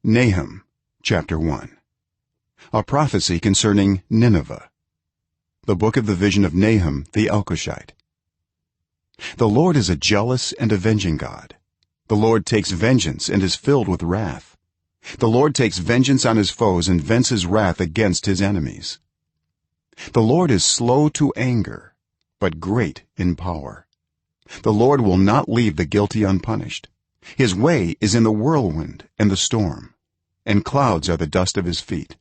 Nahum chapter 1. A prophecy concerning Nineveh. The book of the vision of Nahum the Elkoshite. The Lord is a jealous and avenging God. The Lord takes vengeance and is filled with wrath. The Lord takes vengeance on his foes and vents his wrath against his enemies. The Lord is slow to anger, but great in power. The Lord will not leave the guilty unpunished. His way is in the whirlwind and the storm, and clouds are the dust of his feet.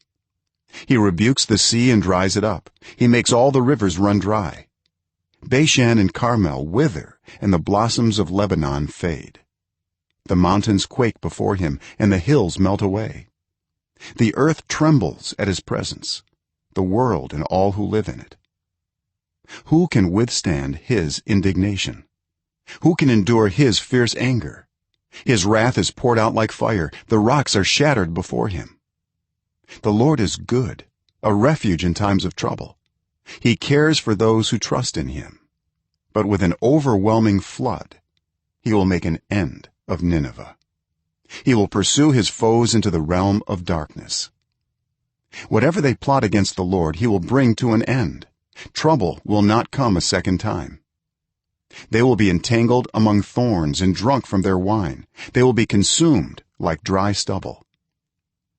He rebukes the sea and dries it up. He makes all the rivers run dry. Bashan and Carmel wither, and the blossoms of Lebanon fade. The mountains quake before him, and the hills melt away. The earth trembles at his presence, the world and all who live in it. Who can withstand his indignation? Who can endure his fierce anger? His wrath is poured out like fire, the rocks are shattered before him. The Lord is good, a refuge in times of trouble. He cares for those who trust in him, but with an overwhelming flood he will make an end of Nineveh. He will pursue his foes into the realm of darkness. Whatever they plot against the Lord he will bring to an end. Trouble will not come a second time. They will be entangled among thorns and drunk from their wine. They will be consumed like dry stubble.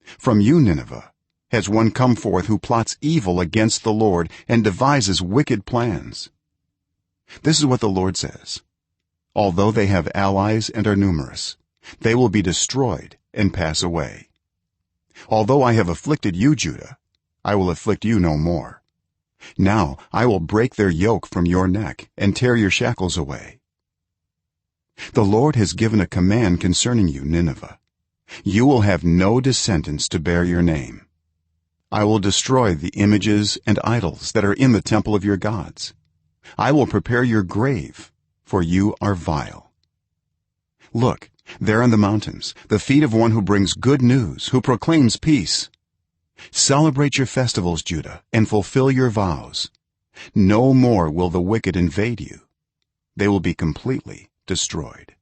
From you, Nineveh, has one come forth who plots evil against the Lord and devises wicked plans. This is what the Lord says: although they have allies and are numerous, they will be destroyed and pass away. Although I have afflicted you, Judah, I will afflict you no more. Now I will break their yoke from your neck and tear your shackles away. The Lord has given a command concerning you, Nineveh. You will have no descendants to bear your name. I will destroy the images and idols that are in the temple of your gods. I will prepare your grave, for you are vile. Look, there in the mountains, the feet of one who brings good news, who proclaims peace. Celebrate your festivals, Judah, and fulfill your vows. No more will the wicked invade you. They will be completely destroyed.